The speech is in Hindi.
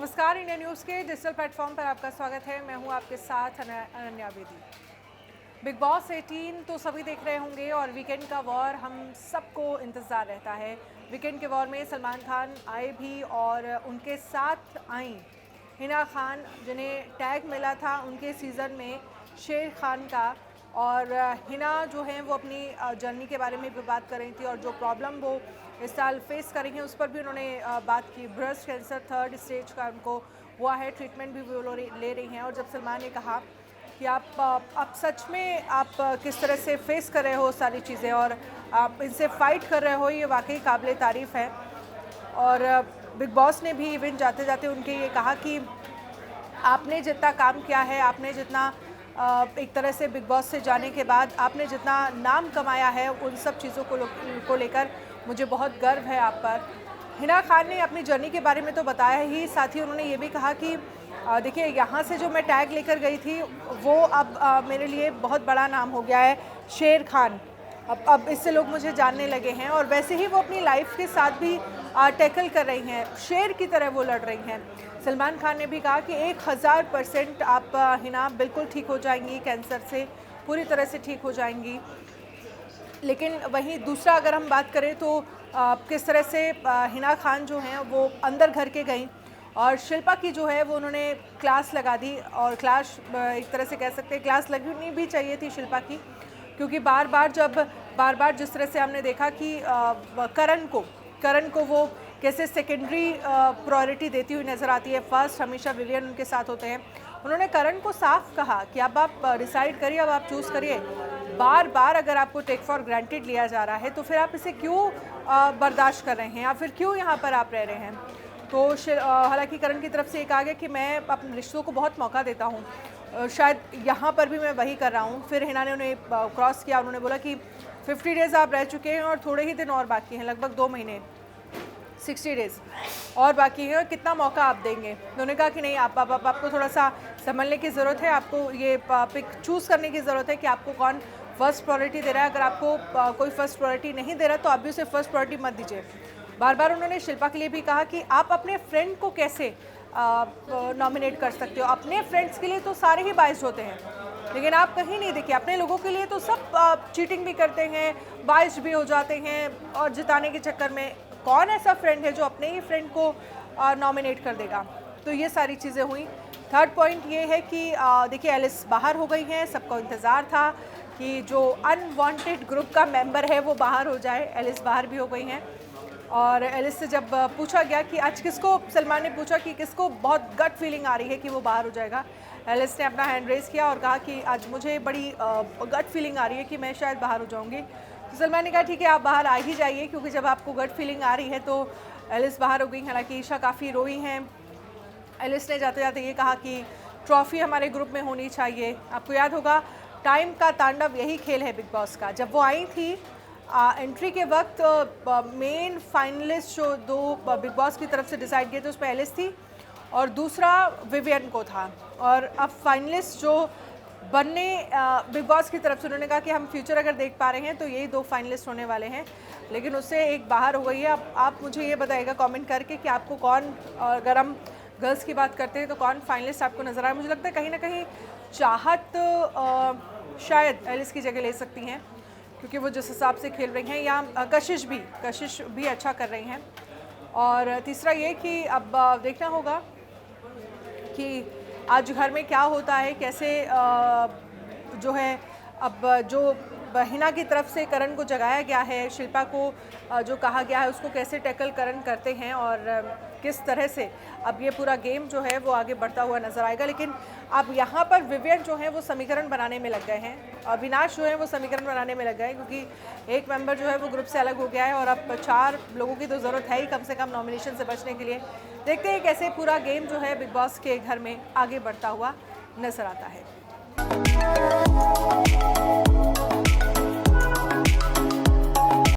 नमस्कार, इंडिया न्यूज़ के डिजिटल प्लेटफॉर्म पर आपका स्वागत है। मैं हूं आपके साथ अनन्या बेदी। बिग बॉस 18 तो सभी देख रहे होंगे और वीकेंड का वॉर हम सबको इंतज़ार रहता है। वीकेंड के वॉर में सलमान खान आए भी और उनके साथ आई हिना खान, जिन्हें टैग मिला था उनके सीज़न में शेर खान का। और हिना जो हैं वो अपनी जर्नी के बारे में भी बात कर रही थी और जो प्रॉब्लम वो इस साल फेस कर रही हैं उस पर भी उन्होंने बात की। ब्रेस्ट कैंसर 3rd स्टेज का उनको हुआ है, ट्रीटमेंट भी वो ले रही हैं। और जब सलमान ने कहा कि आप सच में आप किस तरह से फेस कर रहे हो सारी चीज़ें और आप इनसे फाइट कर रहे हो, ये वाकई काबिल तारीफ़ है। और बिग बॉस ने भी इवेंट जाते जाते उनके ये कहा कि आपने जितना काम किया है, आपने जितना एक तरह से बिग बॉस से जाने के बाद आपने जितना नाम कमाया है, उन सब चीज़ों को लेकर मुझे बहुत गर्व है आप पर। हिना खान ने अपनी जर्नी के बारे में तो बताया ही, साथ ही उन्होंने ये भी कहा कि देखिए, यहाँ से जो मैं टैग लेकर गई थी वो अब मेरे लिए बहुत बड़ा नाम हो गया है, शेर खान। अब इससे लोग मुझे जानने लगे हैं। और वैसे ही वो अपनी लाइफ के साथ भी टैकल कर रही हैं, शेर की तरह वो लड़ रही हैं। सलमान खान ने भी कहा कि 1000% आप हिना बिल्कुल ठीक हो जाएंगी, कैंसर से पूरी तरह से ठीक हो जाएंगी। लेकिन वहीं दूसरा अगर हम बात करें तो किस तरह से हिना खान जो हैं वो अंदर घर के गई और शिल्पा की जो है वो उन्होंने क्लास लगा दी। और क्लास एक तरह से कह सकते हैं क्लास लगनी भी चाहिए थी शिल्पा की, क्योंकि बार बार जिस तरह से हमने देखा कि करण को वो कैसे सेकेंडरी प्रायोरिटी देती हुई नज़र आती है। फर्स्ट हमेशा विवियन उनके साथ होते हैं। उन्होंने करण को साफ कहा कि अब आप डिसाइड करिए, अब आप चूज़ करिए। बार बार अगर आपको टेक फॉर ग्रांटेड लिया जा रहा है तो फिर आप इसे क्यों बर्दाश्त कर रहे हैं या फिर क्यों यहाँ पर आप रह रहे हैं। तो हालांकि करण की तरफ से ये कहा गया कि मैं अपने रिश्तों को बहुत मौका देता हूँ, शायद यहाँ पर भी मैं वही कर रहा हूँ। फिर हिना ने उन्हें क्रॉस किया, उन्होंने बोला कि 50 डेज़ आप रह चुके हैं और थोड़े ही दिन और बाकी हैं, लगभग 2 महीने 60 डेज़ और बाकी है, और कितना मौका आप देंगे। उन्होंने कहा कि नहीं, आपको थोड़ा सा संभलने की ज़रूरत है, आपको ये पिक चूज़ करने की ज़रूरत है कि आपको कौन फर्स्ट प्रायोरिटी दे रहा है। अगर आपको कोई फर्स्ट प्रायोरिटी नहीं दे रहा तो आप भी उसे फर्स्ट प्रायोरिटी मत दीजिए। बार बार उन्होंने शिल्पा के लिए भी कहा कि आप अपने फ्रेंड को कैसे नॉमिनेट कर सकते हो। अपने फ्रेंड्स के लिए तो सारे ही बाइस्ड होते हैं, लेकिन आप कहीं नहीं देखिए, अपने लोगों के लिए तो सब चीटिंग भी करते हैं, बाइस्ड भी हो जाते हैं। और जिताने के चक्कर में कौन ऐसा फ्रेंड है जो अपने ही फ्रेंड को नॉमिनेट कर देगा। तो ये सारी चीज़ें हुई। थर्ड पॉइंट ये है कि देखिए, एलिस बाहर हो गई हैं। सबको इंतज़ार था कि जो अनवांटेड ग्रुप का मेंबर है वो बाहर हो जाए। एलिस बाहर भी हो गई हैं। और एलिस से जब पूछा गया कि आज किसको, सलमान ने पूछा कि किसको बहुत गट फीलिंग आ रही है कि वो बाहर हो जाएगा, एलिस ने अपना हैंड रेस किया और कहा कि आज मुझे बड़ी गट फीलिंग आ रही है कि मैं शायद बाहर हो जाऊंगी। तो सलमान ने कहा ठीक है, आप बाहर आ ही जाइए, क्योंकि जब आपको गट फीलिंग आ रही है तो एलिस बाहर हो गई। हालांकि ईशा काफ़ी रोई हैं। एलिस ने जाते जाते ये कहा कि ट्रॉफ़ी हमारे ग्रुप में होनी चाहिए। आपको याद होगा, टाइम का तांडव यही खेल है बिग बॉस का। जब वो आई थी एंट्री के वक्त, मेन फाइनलिस्ट जो 2 बिग बॉस की तरफ से डिसाइड किए थे उसमें एलिस थी और दूसरा विवियन को था। और अब फाइनलिस्ट जो बनने बिग बॉस की तरफ से, उन्होंने कहा कि हम फ्यूचर अगर देख पा रहे हैं तो यही 2 फाइनलिस्ट होने वाले हैं, लेकिन उससे एक बाहर हो गई है। अब आप मुझे ये बताइएगा कमेंट करके कि आपको कौन, अगर हम गर्ल्स की बात करते हैं तो कौन फाइनलिस्ट आपको नज़र आया। मुझे लगता है कहीं ना कहीं चाहत शायद एलिस की जगह ले सकती हैं, क्योंकि वो जिस हिसाब से खेल रही हैं, या कशिश भी अच्छा कर रही हैं। और तीसरा ये कि अब देखना होगा कि आज घर में क्या होता है, कैसे जो है अब जो हिना की तरफ से करण को जगाया गया है, शिल्पा को जो कहा गया है उसको कैसे टैकल करण करते हैं और किस तरह से अब ये पूरा गेम जो है वो आगे बढ़ता हुआ नज़र आएगा। लेकिन अब यहाँ पर विवियन जो है वो समीकरण बनाने में लग गए हैं, अविनाश जो है वो समीकरण बनाने में लग गए हैं, क्योंकि एक मेंबर जो है वो ग्रुप से अलग हो गया है और अब 4 लोगों की तो ज़रूरत है ही कम से कम नॉमिनेशन से बचने के लिए। देखते हैं कैसे पूरा गेम जो है बिग बॉस के घर में आगे बढ़ता हुआ नज़र आता है।